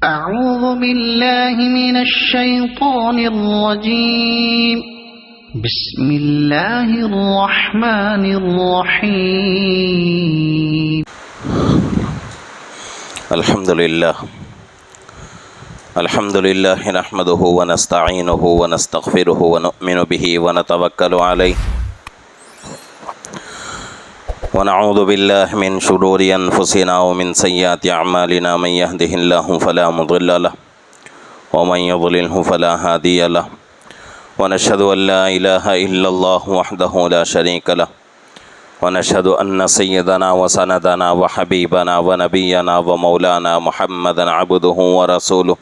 أعوذ بالله من الشيطان الرجيم بسم الله الرحمن الرحيم الحمد لله نحمده ونستعينه ونستغفره ونؤمن به ونتوكل عليه ونعوذ بالله من شرور أنفسنا ومن سيئات أعمالنا من يهده الله فلا مضل له ومن يضلله فلا هادي له ونشهد أن لا إله إلا الله وحده لا شريك له ونشهد أن سيدنا وسندنا وحبيبنا ونبينا ومولانا محمدا عبده ورسوله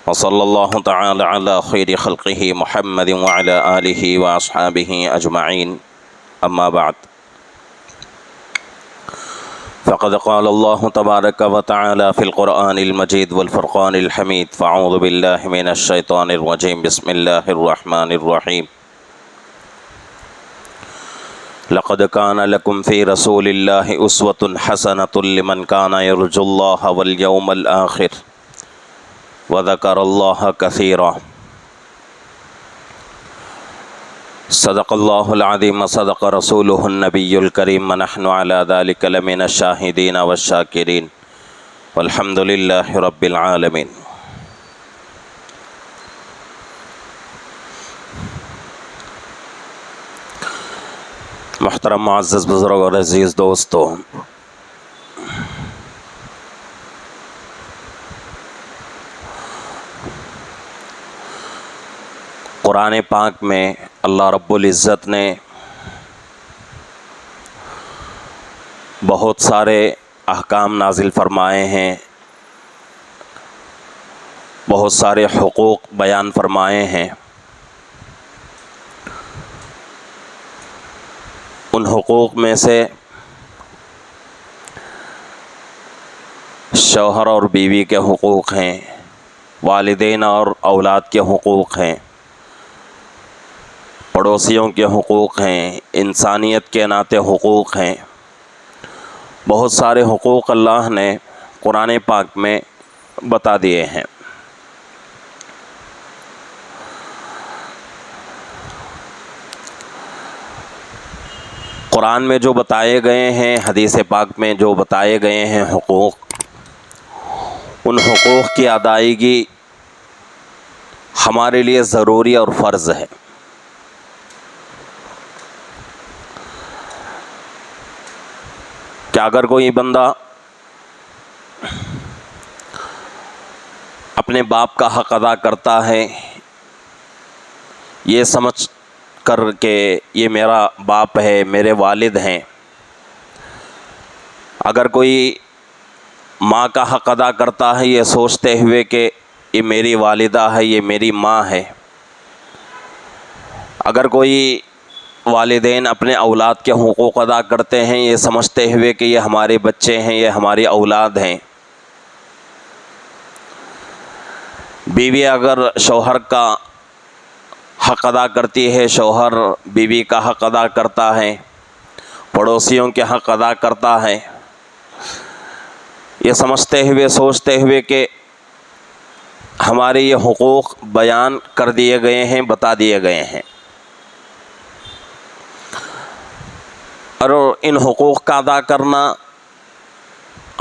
وصلى الله تعالى على خير خلقه محمد وعلى آله وأصحابه أجمعين أما بعد فقد قال الله تبارك وتعالى في القرآن المجيد والفرقان الحميد فأعوذ بالله من الشيطان الرجيم بسم الله الرحمن الرحيم لقد كان لكم في رسول الله أسوة حسنة لمن كان يرجو الله واليوم الآخر وذكر الله كثيرا صدق الله العظيم صدق رسوله النبي الكريم ونحن على ذلك لمن الشاهدين والشاكرين والحمد لله رب العالمين. محترم معزز بزرگ اور عزیز دوستو، قرآن پاک میں اللہ رب العزت نے بہت سارے احکام نازل فرمائے ہیں، بہت سارے حقوق بیان فرمائے ہیں۔ ان حقوق میں سے شوہر اور بیوی کے حقوق ہیں، والدین اور اولاد کے حقوق ہیں، پڑوسیوں کے حقوق ہیں، انسانیت کے ناطے حقوق ہیں۔ بہت سارے حقوق اللہ نے قرآن پاک میں بتا دیے ہیں۔ قرآن میں جو بتائے گئے ہیں، حدیث پاک میں جو بتائے گئے ہیں حقوق، ان حقوق کی ادائیگی ہمارے لیے ضروری اور فرض ہے۔ کہ اگر کوئی بندہ اپنے باپ کا حق ادا کرتا ہے یہ سمجھ کر کہ یہ میرا باپ ہے، میرے والد ہیں، اگر کوئی ماں کا حق ادا کرتا ہے یہ سوچتے ہوئے کہ یہ میری والدہ ہے، یہ میری ماں ہے، اگر کوئی والدین اپنے اولاد کے حقوق ادا کرتے ہیں یہ سمجھتے ہوئے کہ یہ ہمارے بچے ہیں، یہ ہماری اولاد ہیں، بیوی اگر شوہر کا حق ادا کرتی ہے، شوہر بیوی کا حق ادا کرتا ہے، پڑوسیوں کے حق ادا کرتا ہے، یہ سمجھتے ہوئے سوچتے ہوئے کہ ہمارے یہ حقوق بیان کر دیے گئے ہیں، بتا دیے گئے ہیں، اور ان حقوق کا ادا کرنا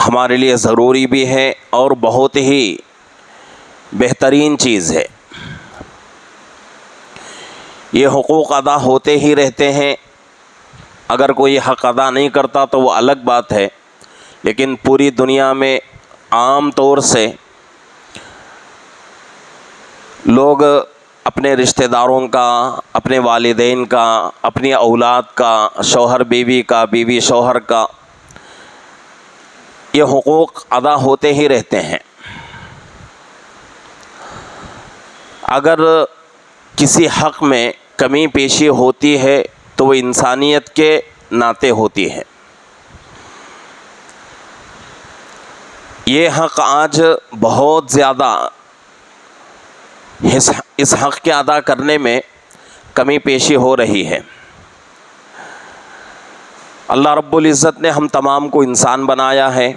ہمارے لیے ضروری بھی ہے اور بہت ہی بہترین چیز ہے۔ یہ حقوق ادا ہوتے ہی رہتے ہیں، اگر کوئی حق ادا نہیں کرتا تو وہ الگ بات ہے، لیکن پوری دنیا میں عام طور سے لوگ اپنے رشتہ داروں کا، اپنے والدین کا، اپنی اولاد کا، شوہر بیوی کا، بیوی شوہر کا، یہ حقوق ادا ہوتے ہی رہتے ہیں۔ اگر کسی حق میں کمی پیشی ہوتی ہے تو وہ انسانیت کے ناطے ہوتی ہے۔ یہ حق آج بہت زیادہ اس حق کے ادا کرنے میں کمی پیشی ہو رہی ہے۔ اللہ رب العزت نے ہم تمام کو انسان بنایا ہے،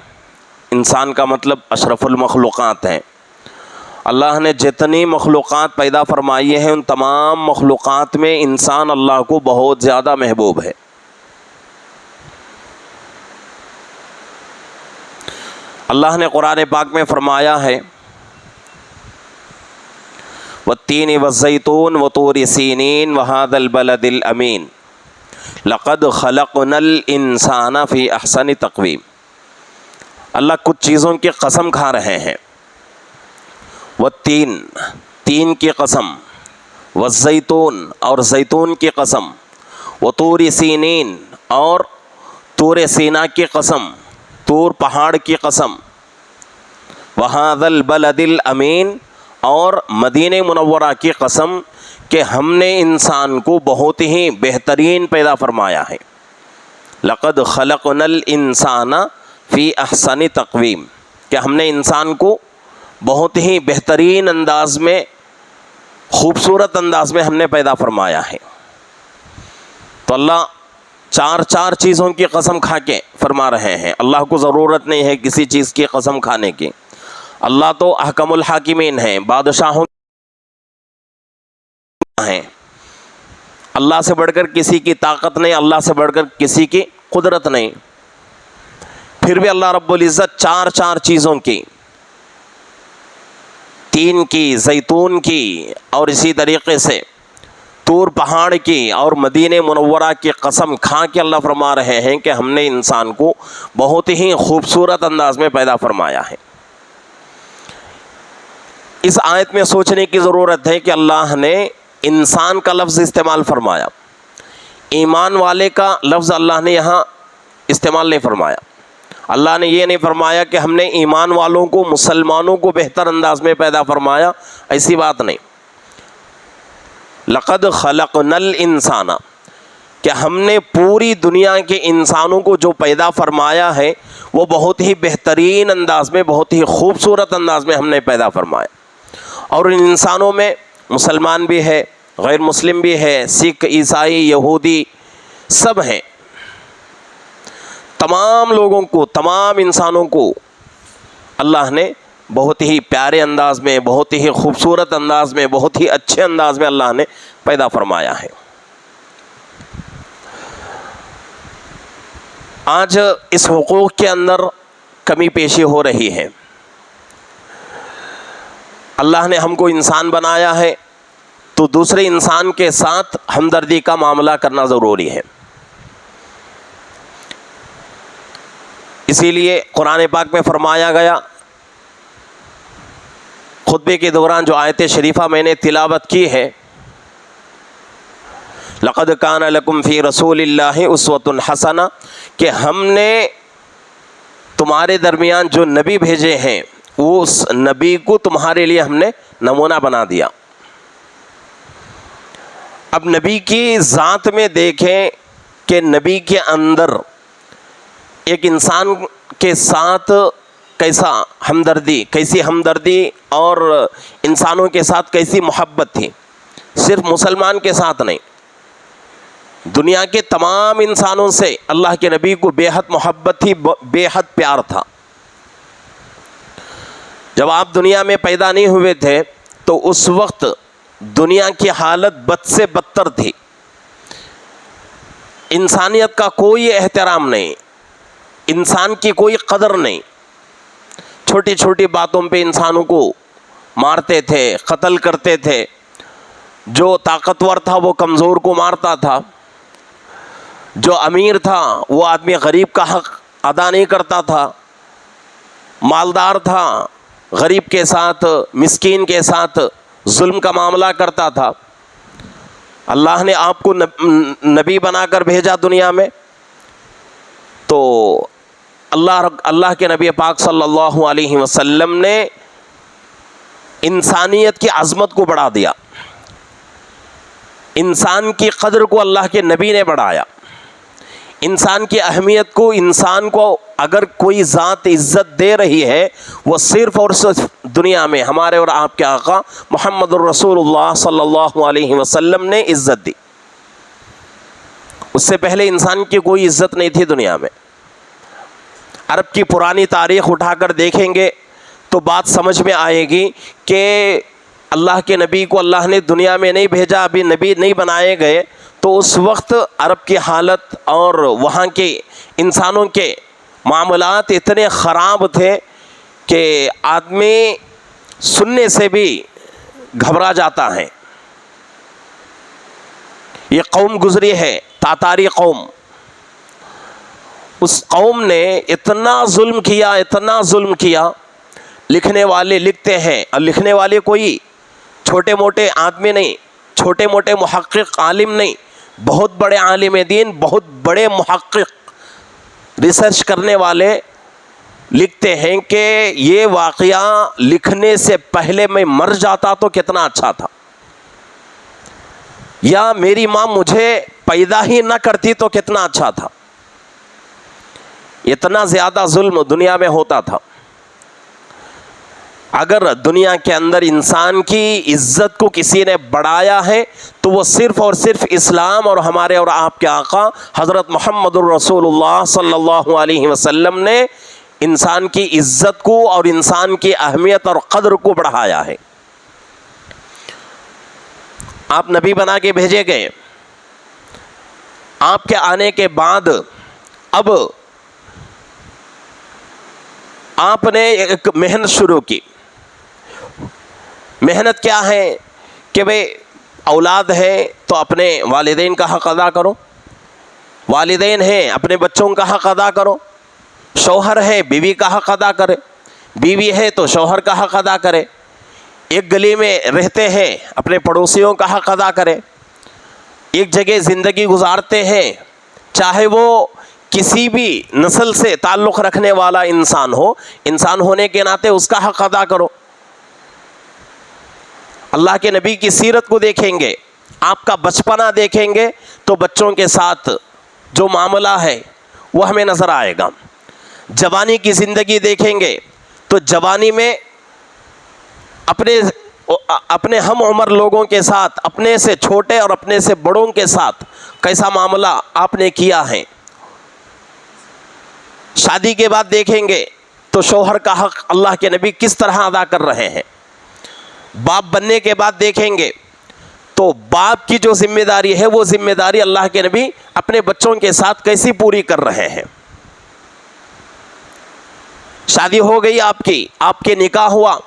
انسان کا مطلب اشرف المخلوقات ہیں. اللہ نے جتنی مخلوقات پیدا فرمائی ہیں ان تمام مخلوقات میں انسان اللہ کو بہت زیادہ محبوب ہے. اللہ نے قرآن پاک میں فرمایا ہے والتین والزیتون وطور سینین وہذا البلد الامین لقد خلقنا الانسان فی احسن تقویم. اللہ کچھ چیزوں کی قسم کھا رہے ہیں. والتین، تین کی قسم، والزیتون اور زیتون کی قسم، وطور سینین اور طور سینا کی قسم، طور پہاڑ کی قسم، وہذا البلد الامین اور مدینہ منورہ کی قسم کہ ہم نے انسان کو بہت ہی بہترین پیدا فرمایا ہے. لقد خلقنا الانسان فی احسن تقویم کہ ہم نے انسان کو بہت ہی بہترین انداز میں، خوبصورت انداز میں ہم نے پیدا فرمایا ہے. تو اللہ چار چیزوں کی قسم کھا کے فرما رہے ہیں. اللہ کو ضرورت نہیں ہے کسی چیز کی قسم کھانے کی. اللہ تو احکم الحاکمین ہیں، بادشاہوں ہیں. اللہ سے بڑھ کر کسی کی طاقت نہیں، اللہ سے بڑھ کر کسی کی قدرت نہیں. پھر بھی اللہ رب العزت چار چیزوں کی، تین کی، زیتون کی اور اسی طریقے سے طور پہاڑ کی اور مدینہ منورہ کی قسم کھا کے اللہ فرما رہے ہیں کہ ہم نے انسان کو بہت ہی خوبصورت انداز میں پیدا فرمایا ہے. اس آیت میں سوچنے کی ضرورت ہے کہ اللہ نے انسان کا لفظ استعمال فرمایا، ایمان والے کا لفظ اللہ نے یہاں استعمال نہیں فرمایا. اللہ نے یہ نہیں فرمایا کہ ہم نے ایمان والوں کو، مسلمانوں کو بہتر انداز میں پیدا فرمایا، ایسی بات نہیں. لقد خلقنا الانسان کہ ہم نے پوری دنیا کے انسانوں کو جو پیدا فرمایا ہے وہ بہت ہی بہترین انداز میں، بہت ہی خوبصورت انداز میں ہم نے پیدا فرمایا. اور ان انسانوں میں مسلمان بھی ہے، غیر مسلم بھی ہے، سکھ، عیسائی، یہودی سب ہیں. تمام لوگوں کو، تمام انسانوں کو اللہ نے بہت ہی پیارے انداز میں، بہت ہی خوبصورت انداز میں، بہت ہی اچھے انداز میں اللہ نے پیدا فرمایا ہے. آج اس حقوق کے اندر کمی پیشی ہو رہی ہے. اللہ نے ہم کو انسان بنایا ہے تو دوسرے انسان کے ساتھ ہمدردی کا معاملہ کرنا ضروری ہے. اسی لیے قرآن پاک میں فرمایا گیا، خطبے کے دوران جو آیت شریفہ میں نے تلاوت کی ہے، لقد کان لکم فی رسول اللہ اسوۃ حسنہ، کہ ہم نے تمہارے درمیان جو نبی بھیجے ہیں اس نبی کو تمہارے لیے ہم نے نمونہ بنا دیا. اب نبی کی ذات میں دیکھیں کہ نبی کے اندر ایک انسان کے ساتھ کیسی ہمدردی اور انسانوں کے ساتھ کیسی محبت تھی. صرف مسلمان کے ساتھ نہیں، دنیا کے تمام انسانوں سے اللہ کے نبی کو بے حد محبت تھی، بے حد پیار تھا. جب آپ دنیا میں پیدا نہیں ہوئے تھے تو اس وقت دنیا کی حالت بد سے بدتر تھی. انسانیت کا کوئی احترام نہیں، انسان کی کوئی قدر نہیں. چھوٹی چھوٹی باتوں پہ انسانوں کو مارتے تھے، قتل کرتے تھے. جو طاقتور تھا وہ کمزور کو مارتا تھا، جو امیر تھا وہ آدمی غریب کا حق ادا نہیں کرتا تھا، مالدار تھا غریب کے ساتھ، مسکین کے ساتھ ظلم کا معاملہ کرتا تھا. اللہ نے آپ کو نبی بنا کر بھیجا دنیا میں تو اللہ کے نبی پاک صلی اللہ علیہ وسلم نے انسانیت کی عظمت کو بڑھا دیا. انسان کی قدر کو اللہ کے نبی نے بڑھایا. انسان کی اہمیت کو، انسان کو اگر کوئی ذات عزت دے رہی ہے وہ صرف اور صرف دنیا میں ہمارے اور آپ کے آقا محمد الرسول اللہ صلی اللہ علیہ وسلم نے عزت دی. اس سے پہلے انسان کی کوئی عزت نہیں تھی دنیا میں. عرب کی پرانی تاریخ اٹھا کر دیکھیں گے تو بات سمجھ میں آئے گی کہ اللہ کے نبی کو اللہ نے دنیا میں نہیں بھیجا، ابھی نبی نہیں بنائے گئے، تو اس وقت عرب کی حالت اور وہاں کے انسانوں کے معاملات اتنے خراب تھے کہ آدمی سننے سے بھی گھبرا جاتا ہے۔ یہ قوم گزری ہے، تاتاری قوم، اس قوم نے اتنا ظلم کیا، لکھنے والے لکھتے ہیں، اور لکھنے والے کوئی چھوٹے موٹے آدمی نہیں، چھوٹے موٹے محقق عالم نہیں، بہت بڑے عالم دین، بہت بڑے محقق ریسرچ کرنے والے لکھتے ہیں کہ یہ واقعہ لکھنے سے پہلے میں مر جاتا تو کتنا اچھا تھا، یا میری ماں مجھے پیدا ہی نہ کرتی تو کتنا اچھا تھا۔ اتنا زیادہ ظلم دنیا میں ہوتا تھا۔ اگر دنیا کے اندر انسان کی عزت کو کسی نے بڑھایا ہے تو وہ صرف اور صرف اسلام اور ہمارے اور آپ کے آقا حضرت محمد الرسول اللہ صلی اللہ علیہ وسلم نے انسان کی عزت کو اور انسان کی اہمیت اور قدر کو بڑھایا ہے۔ آپ نبی بنا کے بھیجے گئے، آپ کے آنے کے بعد اب آپ نے ایک محنت شروع کی۔ محنت کیا ہے کہ بھئی اولاد ہے تو اپنے والدین کا حق ادا کرو، والدین ہیں اپنے بچوں کا حق ادا کرو، شوہر ہے بیوی کا حق ادا کرے، بیوی ہے تو شوہر کا حق ادا کرے، ایک گلی میں رہتے ہیں اپنے پڑوسیوں کا حق ادا کرے، ایک جگہ زندگی گزارتے ہیں چاہے وہ کسی بھی نسل سے تعلق رکھنے والا انسان ہو، انسان ہونے کے ناطے اس کا حق ادا کرو۔ اللہ کے نبی کی سیرت کو دیکھیں گے، آپ کا بچپنا دیکھیں گے تو بچوں کے ساتھ جو معاملہ ہے وہ ہمیں نظر آئے گا۔ جوانی کی زندگی دیکھیں گے تو جوانی میں اپنے ہم عمر لوگوں کے ساتھ، اپنے سے چھوٹے اور اپنے سے بڑوں کے ساتھ کیسا معاملہ آپ نے کیا ہے۔ شادی کے بعد دیکھیں گے تو شوہر کا حق اللہ کے نبی کس طرح ادا کر رہے ہیں۔ باپ بننے کے بعد دیکھیں گے تو باپ کی جو ذمہ داری ہے وہ ذمہ داری اللہ کے نبی اپنے بچوں کے ساتھ کیسی پوری کر رہے ہیں۔ شادی ہو گئی آپ کے نکاح ہوا،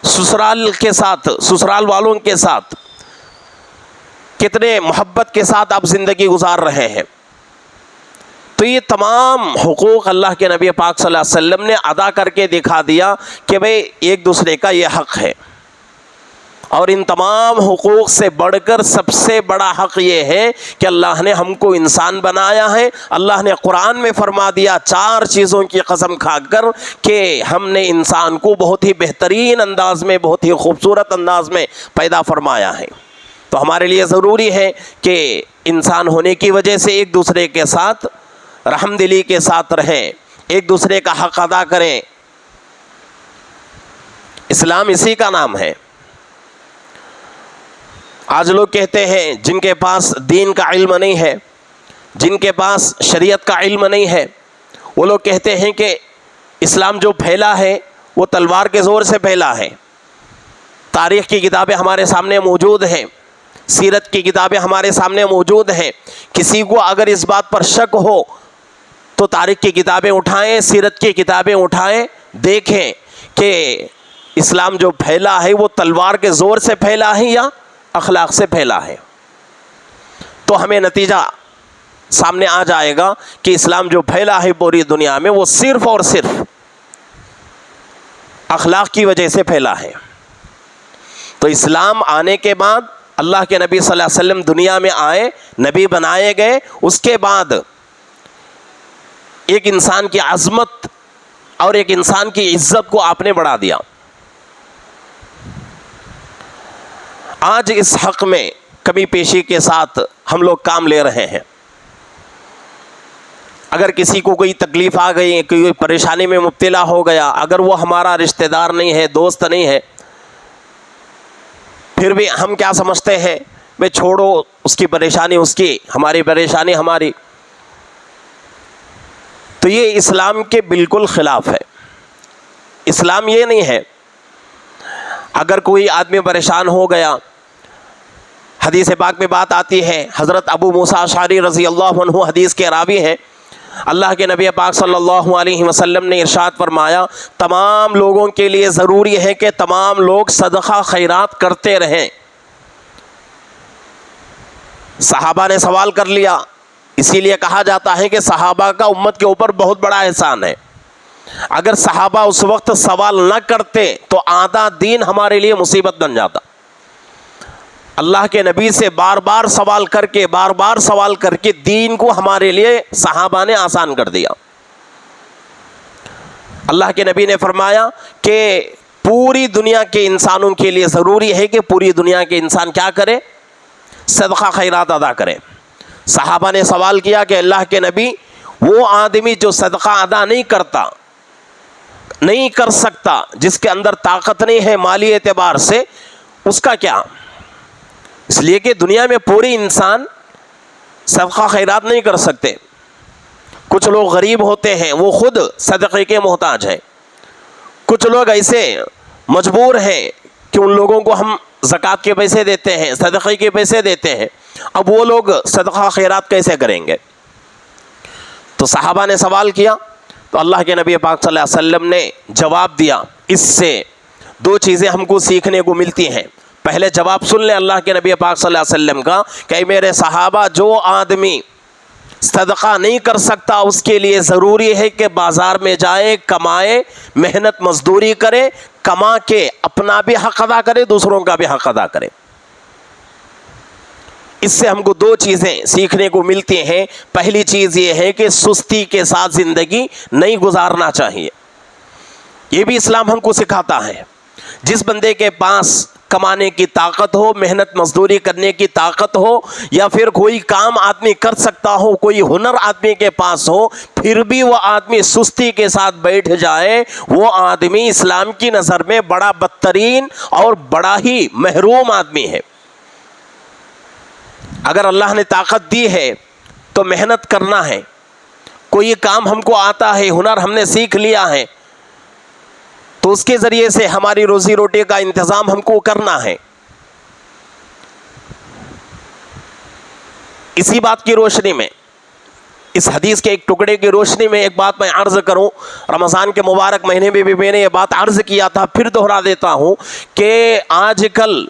سسرال کے ساتھ، سسرال والوں کے ساتھ کتنے محبت کے ساتھ آپ زندگی گزار رہے ہیں۔ تو یہ تمام حقوق اللہ کے نبی پاک صلی اللہ علیہ وسلم نے ادا کر کے دکھا دیا کہ بھئی ایک دوسرے کا یہ حق ہے، اور ان تمام حقوق سے بڑھ کر سب سے بڑا حق یہ ہے کہ اللہ نے ہم کو انسان بنایا ہے۔ اللہ نے قرآن میں فرما دیا 4 چیزوں کی قسم کھا کر کہ ہم نے انسان کو بہت ہی بہترین انداز میں، بہت ہی خوبصورت انداز میں پیدا فرمایا ہے۔ تو ہمارے لیے ضروری ہے کہ انسان ہونے کی وجہ سے ایک دوسرے کے ساتھ رحم دلی کے ساتھ رہیں، ایک دوسرے کا حق ادا کریں۔ اسلام اسی کا نام ہے۔ آج لوگ کہتے ہیں جن کے پاس دین کا علم نہیں ہے، جن کے پاس شریعت کا علم نہیں ہے، وہ لوگ کہتے ہیں کہ اسلام جو پھیلا ہے وہ تلوار کے زور سے پھیلا ہے۔ تاریخ کی کتابیں ہمارے سامنے موجود ہیں، سیرت کی کتابیں ہمارے سامنے موجود ہیں۔ کسی کو اگر اس بات پر شک ہو تو تاریخ کی کتابیں اٹھائیں، سیرت کی کتابیں اٹھائیں، دیکھیں کہ اسلام جو پھیلا ہے وہ تلوار کے زور سے پھیلا ہے یا اخلاق سے پھیلا ہے۔ تو ہمیں نتیجہ سامنے آ جائے گا کہ اسلام جو پھیلا ہے پوری دنیا میں وہ صرف اور صرف اخلاق کی وجہ سے پھیلا ہے۔ تو اسلام آنے کے بعد اللہ کے نبی صلی اللہ علیہ وسلم دنیا میں آئے، نبی بنائے گئے، اس کے بعد ایک انسان کی عظمت اور ایک انسان کی عزت کو آپ نے بڑھا دیا۔ آج اس حق میں کمی پیشی کے ساتھ ہم لوگ کام لے رہے ہیں۔ اگر کسی کو کوئی تکلیف آ گئی، کوئی پریشانی میں مبتلا ہو گیا، اگر وہ ہمارا رشتہ دار نہیں ہے، دوست نہیں ہے، پھر بھی ہم کیا سمجھتے ہیں، بھئی چھوڑو، اس کی پریشانی اس کی، ہماری پریشانی ہماری۔ تو تو یہ اسلام کے بالکل خلاف ہے. اسلام یہ نہیں ہے اگر کوئی آدمی پریشان ہو گیا. حدیث پاک میں بات آتی ہے، حضرت ابو موسیٰ اشعری رضی اللہ عنہ حدیث کے راوی ہیں، اللہ کے نبی پاک صلی اللہ علیہ وسلم نے ارشاد فرمایا تمام لوگوں کے لیے ضروری ہے کہ تمام لوگ صدقہ خیرات کرتے رہیں. صحابہ نے سوال کر لیا، اسی لیے کہا جاتا ہے کہ صحابہ کا امت کے اوپر بہت بڑا احسان ہے. اگر صحابہ اس وقت سوال نہ کرتے تو آدھا دین ہمارے لیے مصیبت بن جاتا. اللہ کے نبی سے بار بار سوال کر کے دین کو ہمارے لیے صحابہ نے آسان کر دیا. اللہ کے نبی نے فرمایا کہ پوری دنیا کے انسانوں کے لیے ضروری ہے کہ پوری دنیا کے انسان کیا کرے؟ صدقہ خیرات ادا کرے. صحابہ نے سوال کیا کہ اللہ کے نبی، وہ آدمی جو صدقہ ادا نہیں کر سکتا، جس کے اندر طاقت نہیں ہے مالی اعتبار سے، اس کا کیا؟ اس لیے کہ دنیا میں پوری انسان صدقہ خیرات نہیں کر سکتے. کچھ لوگ غریب ہوتے ہیں، وہ خود صدقے کے محتاج ہیں. کچھ لوگ ایسے مجبور ہیں کہ ان لوگوں کو ہم زکوٰۃ کے پیسے دیتے ہیں، صدقے کے پیسے دیتے ہیں. اب وہ لوگ صدقہ خیرات کیسے کریں گے؟ تو صحابہ نے سوال کیا تو اللہ کے نبی پاک صلی اللہ علیہ وسلم نے جواب دیا. اس سے دو چیزیں ہم کو سیکھنے کو ملتی ہیں. پہلے جواب سن لیں اللہ کے نبی پاک صلی اللہ علیہ وسلم کا کہ میرے صحابہ، جو آدمی صدقہ نہیں کر سکتا اس کے لیے ضروری ہے کہ بازار میں جائے، کمائے، محنت مزدوری کرے، کما کے اپنا بھی حق ادا کرے، دوسروں کا بھی حق ادا کرے. اس سے ہم کو دو چیزیں سیکھنے کو ملتی ہیں. پہلی چیز یہ ہے کہ سستی کے ساتھ زندگی نہیں گزارنا چاہیے. یہ بھی اسلام ہم کو سکھاتا ہے. جس بندے کے پاس کمانے کی طاقت ہو، محنت مزدوری کرنے کی طاقت ہو، یا پھر کوئی کام آدمی کر سکتا ہو، کوئی ہنر آدمی کے پاس ہو، پھر بھی وہ آدمی سستی کے ساتھ بیٹھ جائے، وہ آدمی اسلام کی نظر میں بڑا بدترین اور بڑا ہی محروم آدمی ہے. اگر اللہ نے طاقت دی ہے تو محنت کرنا ہے. کوئی کام ہم کو آتا ہے، ہنر ہم نے سیکھ لیا ہے، تو اس کے ذریعے سے ہماری روزی روٹی کا انتظام ہم کو کرنا ہے. اسی بات کی روشنی میں، اس حدیث کے ایک ٹکڑے کی روشنی میں ایک بات میں عرض کروں. رمضان کے مبارک مہینے میں بھی میں نے یہ بات عرض کیا تھا، پھر دوہرا دیتا ہوں کہ آج کل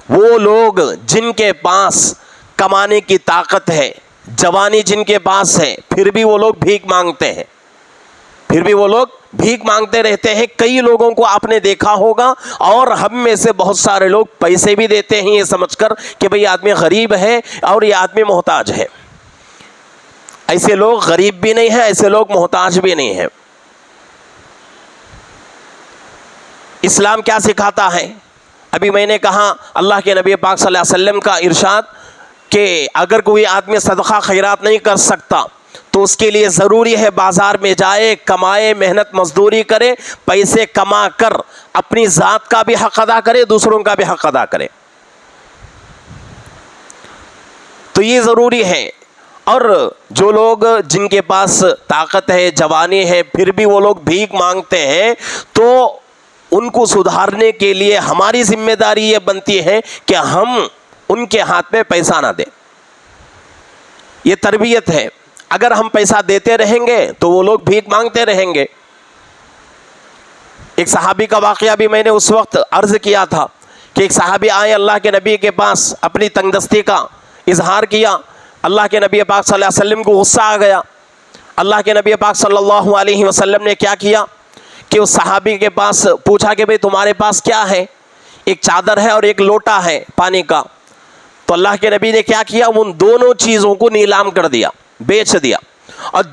وہ لوگ جن کے پاس کمانے کی طاقت ہے، جوانی جن کے پاس ہے، پھر بھی وہ لوگ بھیک مانگتے رہتے ہیں. کئی لوگوں کو آپ نے دیکھا ہوگا، اور ہم میں سے بہت سارے لوگ پیسے بھی دیتے ہیں یہ سمجھ کر کہ بھئی آدمی غریب ہے اور یہ آدمی محتاج ہے. ایسے لوگ غریب بھی نہیں ہیں، ایسے لوگ محتاج بھی نہیں ہیں. اسلام کیا سکھاتا ہے؟ ابھی میں نے کہا اللہ کے نبی پاک صلی اللہ علیہ وسلم کا ارشاد کہ اگر کوئی آدمی صدقہ خیرات نہیں کر سکتا تو اس کے لیے ضروری ہے بازار میں جائے، کمائے، محنت مزدوری کرے، پیسے کما کر اپنی ذات کا بھی حق ادا کرے، دوسروں کا بھی حق ادا کرے. تو یہ ضروری ہے. اور جو لوگ جن کے پاس طاقت ہے، جوانی ہے، پھر بھی وہ لوگ بھیک مانگتے ہیں، تو ان کو سدھارنے کے لیے ہماری ذمہ داری یہ بنتی ہے کہ ہم ان کے ہاتھ میں پیسہ نہ دیں. یہ تربیت ہے. اگر ہم پیسہ دیتے رہیں گے تو وہ لوگ بھیک مانگتے رہیں گے. ایک صحابی کا واقعہ بھی میں نے اس وقت عرض کیا تھا کہ ایک صحابی آئے اللہ کے نبی کے پاس، اپنی تنگ دستی کا اظہار کیا. اللہ کے نبی پاک صلی اللہ علیہ وسلم کو غصہ آ گیا. اللہ کے نبی پاک صلی اللہ علیہ وسلم نے کیا کیا کہ اس صحابی کے پاس پوچھا کہ بھئی تمہارے پاس کیا ہے؟ ایک چادر ہے اور ایک لوٹا ہے پانی کا. تو اللہ کے نبی نے کیا کیا؟ ان دونوں چیزوں کو نیلام کر دیا، بیچ دیا. اور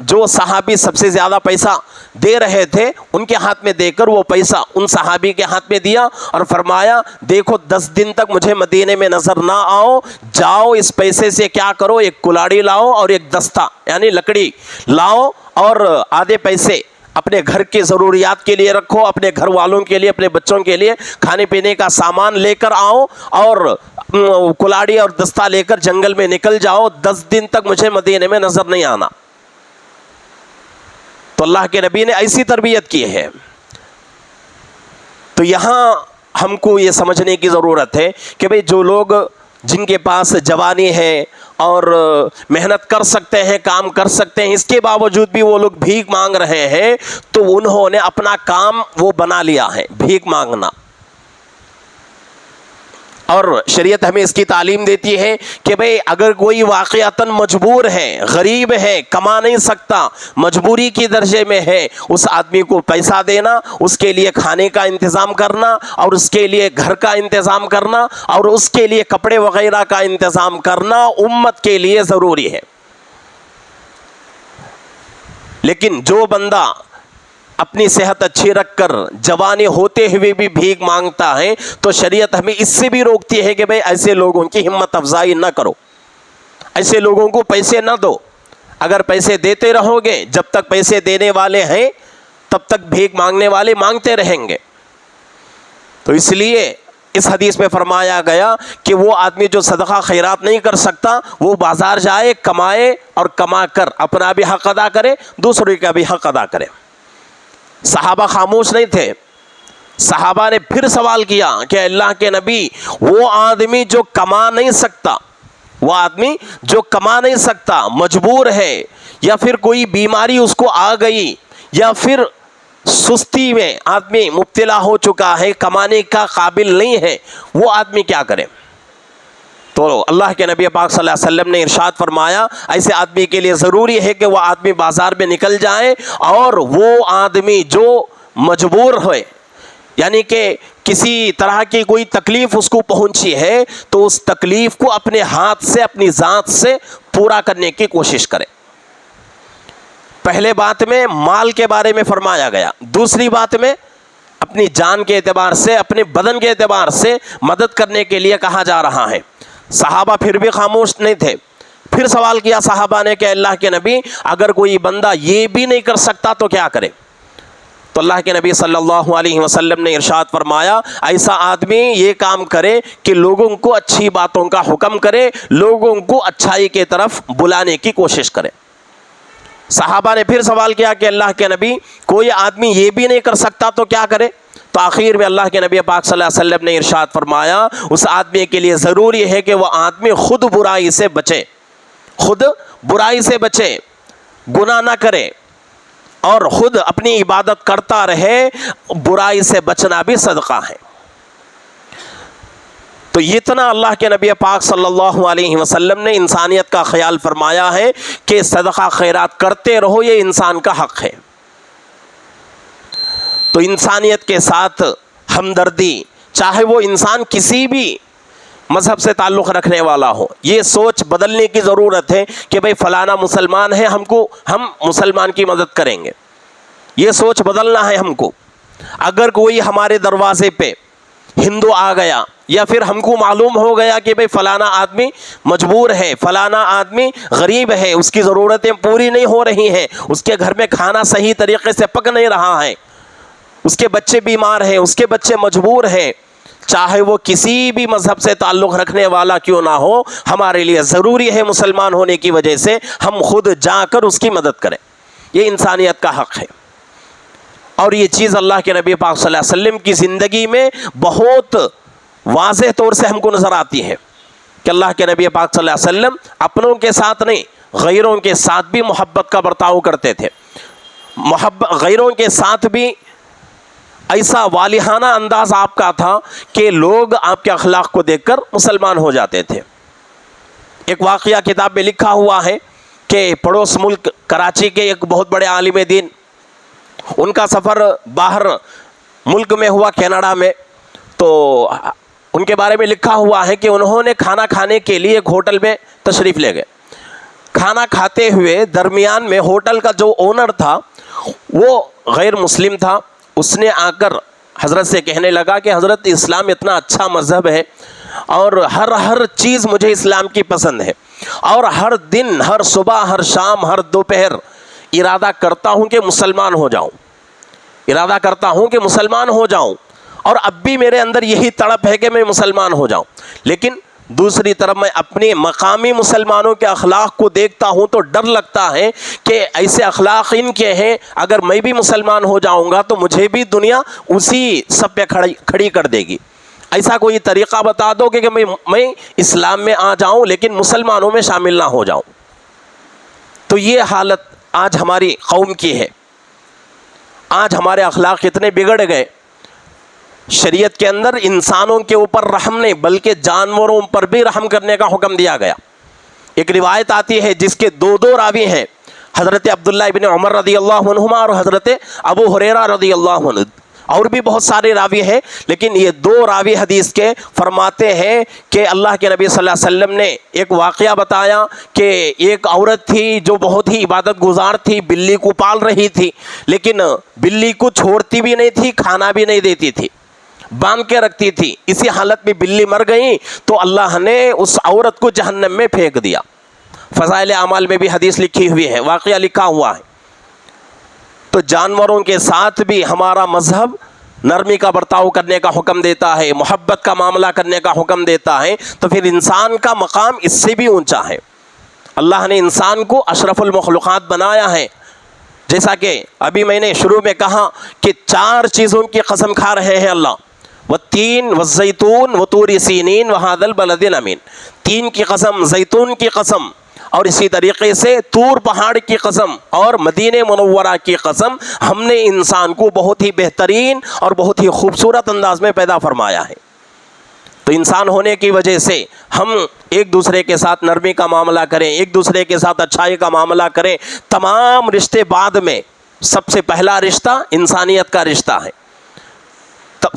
جو صحابی سب سے زیادہ پیسہ دے رہے تھے ان کے ہاتھ میں دے کر وہ پیسہ ان صحابی کے ہاتھ میں دیا اور فرمایا دیکھو 10 دن تک مجھے مدینے میں نظر نہ آؤ، جاؤ اس پیسے سے کیا کرو، ایک کلاڑی لاؤ اور ایک دستہ یعنی لکڑی لاؤ، اور آدھے پیسے اپنے گھر کی ضروریات کے لیے رکھو، اپنے گھر والوں کے لیے، اپنے بچوں کے لیے کھانے پینے کا سامان لے کر آؤ، اور کلاڑی اور دستہ لے کر جنگل میں نکل جاؤ. 10 دن تک مجھے مدینے میں نظر نہیں آنا. تو اللہ کے نبی نے ایسی تربیت کی ہے. تو یہاں ہم کو یہ سمجھنے کی ضرورت ہے کہ بھئی جو لوگ جن کے پاس جوانی ہے اور محنت کر سکتے ہیں، کام کر سکتے ہیں، اس کے باوجود بھی وہ لوگ بھیک مانگ رہے ہیں، تو انہوں نے اپنا کام وہ بنا لیا ہے بھیک مانگنا. اور شریعت ہمیں اس کی تعلیم دیتی ہے کہ بھئی اگر کوئی واقعتاً مجبور ہے، غریب ہے، کما نہیں سکتا، مجبوری کی درجے میں ہے، اس آدمی کو پیسہ دینا، اس کے لیے کھانے کا انتظام کرنا، اور اس کے لیے گھر کا انتظام کرنا، اور اس کے لیے کپڑے وغیرہ کا انتظام کرنا امت کے لیے ضروری ہے. لیکن جو بندہ اپنی صحت اچھی رکھ کر جوانی ہوتے ہوئے بھی بھیک مانگتا ہے، تو شریعت ہمیں اس سے بھی روکتی ہے کہ بھئی ایسے لوگوں کی ہمت افزائی نہ کرو، ایسے لوگوں کو پیسے نہ دو. اگر پیسے دیتے رہو گے، جب تک پیسے دینے والے ہیں تب تک بھیک مانگنے والے مانگتے رہیں گے. تو اس لیے اس حدیث میں فرمایا گیا کہ وہ آدمی جو صدقہ خیرات نہیں کر سکتا، وہ بازار جائے، کمائے، اور کما کر اپنا بھی حق ادا کرے، دوسرے کا بھی حق ادا کرے. صحابہ خاموش نہیں تھے. صحابہ نے پھر سوال کیا کہ اللہ کے نبی، وہ آدمی جو کما نہیں سکتا، وہ آدمی جو کما نہیں سکتا، مجبور ہے، یا پھر کوئی بیماری اس کو آ گئی، یا پھر سستی میں آدمی مبتلا ہو چکا ہے، کمانے کا قابل نہیں ہے، وہ آدمی کیا کرے؟ تو اللہ کے نبی پاک صلی اللہ علیہ وسلم نے ارشاد فرمایا ایسے آدمی کے لیے ضروری ہے کہ وہ آدمی بازار میں نکل جائے، اور وہ آدمی جو مجبور ہوئے، یعنی کہ کسی طرح کی کوئی تکلیف اس کو پہنچی ہے، تو اس تکلیف کو اپنے ہاتھ سے، اپنی ذات سے پورا کرنے کی کوشش کرے. پہلے بات میں مال کے بارے میں فرمایا گیا، دوسری بات میں اپنی جان کے اعتبار سے، اپنے بدن کے اعتبار سے مدد کرنے کے لیے کہا جا رہا ہے. صحابہ پھر بھی خاموش نہیں تھے. پھر سوال کیا صحابہ نے کہ اللہ کے نبی، اگر کوئی بندہ یہ بھی نہیں کر سکتا تو کیا کرے؟ تو اللہ کے نبی صلی اللہ علیہ وسلم نے ارشاد فرمایا ایسا آدمی یہ کام کرے کہ لوگوں کو اچھی باتوں کا حکم کرے، لوگوں کو اچھائی کی طرف بلانے کی کوشش کرے. صحابہ نے پھر سوال کیا کہ اللہ کے نبی، کوئی آدمی یہ بھی نہیں کر سکتا تو کیا کرے؟ تو آخر میں اللہ کے نبی پاک صلی اللہ علیہ وسلم نے ارشاد فرمایا اس آدمی کے لیے ضروری ہے کہ وہ آدمی خود برائی سے بچے، خود برائی سے بچے، گناہ نہ کرے، اور خود اپنی عبادت کرتا رہے. برائی سے بچنا بھی صدقہ ہے. تو اتنا اللہ کے نبی پاک صلی اللہ علیہ وسلم نے انسانیت کا خیال فرمایا ہے کہ صدقہ خیرات کرتے رہو، یہ انسان کا حق ہے. تو انسانیت کے ساتھ ہمدردی، چاہے وہ انسان کسی بھی مذہب سے تعلق رکھنے والا ہو، یہ سوچ بدلنے کی ضرورت ہے کہ بھئی فلانا مسلمان ہے، ہم مسلمان کی مدد کریں گے. یہ سوچ بدلنا ہے ہم کو. اگر کوئی ہمارے دروازے پہ ہندو آ گیا، یا پھر ہم کو معلوم ہو گیا کہ بھئی فلانا آدمی مجبور ہے، فلانا آدمی غریب ہے، اس کی ضرورتیں پوری نہیں ہو رہی ہیں، اس کے گھر میں کھانا صحیح طریقے سے پک نہیں رہا ہے، اس کے بچے بیمار ہیں، اس کے بچے مجبور ہیں، چاہے وہ کسی بھی مذہب سے تعلق رکھنے والا کیوں نہ ہو، ہمارے لیے ضروری ہے مسلمان ہونے کی وجہ سے ہم خود جا کر اس کی مدد کریں. یہ انسانیت کا حق ہے. اور یہ چیز اللہ کے نبی پاک صلی اللہ علیہ وسلم کی زندگی میں بہت واضح طور سے ہم کو نظر آتی ہے کہ اللہ کے نبی پاک صلی اللہ علیہ وسلم اپنوں کے ساتھ نہیں، غیروں کے ساتھ بھی محبت کا برتاؤ کرتے تھے. غیروں کے ساتھ بھی ایسا والہانہ انداز آپ کا تھا کہ لوگ آپ کے اخلاق کو دیکھ کر مسلمان ہو جاتے تھے. ایک واقعہ کتاب میں لکھا ہوا ہے کہ پڑوس ملک کراچی کے ایک بہت بڑے عالم دین، ان کا سفر باہر ملک میں ہوا، کینیڈا میں. تو ان کے بارے میں لکھا ہوا ہے کہ انہوں نے کھانا کھانے کے لیے ایک ہوٹل میں تشریف لے گئے. کھانا کھاتے ہوئے درمیان میں ہوٹل کا جو اونر تھا وہ غیر مسلم تھا. اس نے آ کر حضرت سے کہنے لگا کہ حضرت اسلام اتنا اچھا مذہب ہے، اور ہر چیز مجھے اسلام کی پسند ہے، اور ہر دن، ہر صبح، ہر شام، ہر دوپہر ارادہ کرتا ہوں کہ مسلمان ہو جاؤں، ارادہ کرتا ہوں کہ مسلمان ہو جاؤں، اور اب بھی میرے اندر یہی تڑپ ہے کہ میں مسلمان ہو جاؤں، لیکن دوسری طرف میں اپنے مقامی مسلمانوں کے اخلاق کو دیکھتا ہوں تو ڈر لگتا ہے کہ ایسے اخلاق ان کے ہیں، اگر میں بھی مسلمان ہو جاؤں گا تو مجھے بھی دنیا اسی سب پہ کھڑی کر دے گی۔ ایسا کوئی طریقہ بتا دو کہ میں اسلام میں آ جاؤں لیکن مسلمانوں میں شامل نہ ہو جاؤں۔ تو یہ حالت آج ہماری قوم کی ہے۔ آج ہمارے اخلاق اتنے بگڑ گئے، شریعت کے اندر انسانوں کے اوپر رحم نہیں بلکہ جانوروں پر بھی رحم کرنے کا حکم دیا گیا۔ ایک روایت آتی ہے جس کے دو راوی ہیں، حضرت عبداللہ ابن عمر رضی اللہ عنہما اور حضرت ابو ہریرہ رضی اللہ عنہ، اور بھی بہت سارے راوی ہیں، لیکن یہ دو راوی حدیث کے فرماتے ہیں کہ اللہ کے نبی صلی اللہ علیہ وسلم نے ایک واقعہ بتایا کہ ایک عورت تھی جو بہت ہی عبادت گزار تھی، بلی کو پال رہی تھی، لیکن بلی کو چھوڑتی بھی نہیں تھی، کھانا بھی نہیں دیتی تھی، باندھ کے رکھتی تھی۔ اسی حالت میں بلی مر گئی تو اللہ نے اس عورت کو جہنم میں پھینک دیا۔ فضائل اعمال میں بھی حدیث لکھی ہوئی ہے، واقعہ لکھا ہوا ہے۔ تو جانوروں کے ساتھ بھی ہمارا مذہب نرمی کا برتاؤ کرنے کا حکم دیتا ہے، محبت کا معاملہ کرنے کا حکم دیتا ہے، تو پھر انسان کا مقام اس سے بھی اونچا ہے۔ اللہ نے انسان کو اشرف المخلوقات بنایا ہے، جیسا کہ ابھی میں نے شروع میں کہا کہ 4 چیزوں کی قسم کھا رہے ہیں اللہ، والتین والزیتون وطور سینین وہذا البلد الامین۔ تین کی قسم، زیتون کی قسم، اور اسی طریقے سے طور پہاڑ کی قسم اور مدینہ منورہ کی قسم، ہم نے انسان کو بہت ہی بہترین اور بہت ہی خوبصورت انداز میں پیدا فرمایا ہے۔ تو انسان ہونے کی وجہ سے ہم ایک دوسرے کے ساتھ نرمی کا معاملہ کریں، ایک دوسرے کے ساتھ اچھائی کا معاملہ کریں۔ تمام رشتے بعد میں سب سے پہلا رشتہ انسانیت کا رشتہ ہے،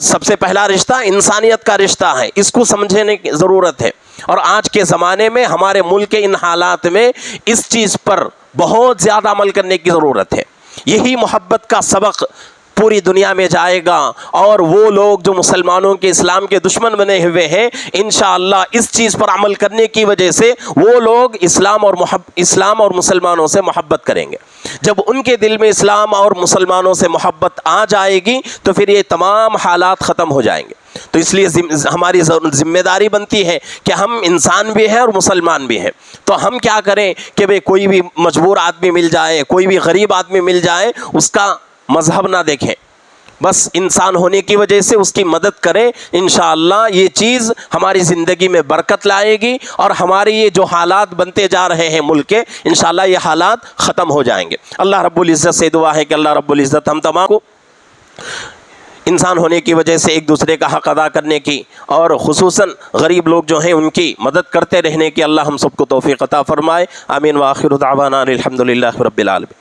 سب سے پہلا رشتہ انسانیت کا رشتہ ہے، اس کو سمجھنے کی ضرورت ہے۔ اور آج کے زمانے میں ہمارے ملک کے ان حالات میں اس چیز پر بہت زیادہ عمل کرنے کی ضرورت ہے۔ یہی محبت کا سبق پوری دنیا میں جائے گا، اور وہ لوگ جو مسلمانوں کے اسلام کے دشمن بنے ہوئے ہیں انشاءاللہ اس چیز پر عمل کرنے کی وجہ سے وہ لوگ اسلام اور مسلمانوں سے محبت کریں گے۔ جب ان کے دل میں اسلام اور مسلمانوں سے محبت آ جائے گی تو پھر یہ تمام حالات ختم ہو جائیں گے۔ تو اس لیے ہماری ذمہ داری بنتی ہے کہ ہم انسان بھی ہیں اور مسلمان بھی ہیں، تو ہم کیا کریں کہ کوئی بھی مجبور آدمی مل جائے، کوئی بھی غریب آدمی مل جائے، اس کا مذہب نہ دیکھیں، بس انسان ہونے کی وجہ سے اس کی مدد کریں۔ انشاءاللہ یہ چیز ہماری زندگی میں برکت لائے گی، اور ہمارے یہ جو حالات بنتے جا رہے ہیں ملک کے، انشاءاللہ یہ حالات ختم ہو جائیں گے۔ اللہ رب العزت سے دعا ہے کہ اللہ رب العزت ہم تمام کو انسان ہونے کی وجہ سے ایک دوسرے کا حق ادا کرنے کی، اور خصوصاً غریب لوگ جو ہیں ان کی مدد کرتے رہنے کی اللہ ہم سب کو توفیق عطا فرمائے۔ آمین وآخر دعوانا الحمدللہ رب العالمین۔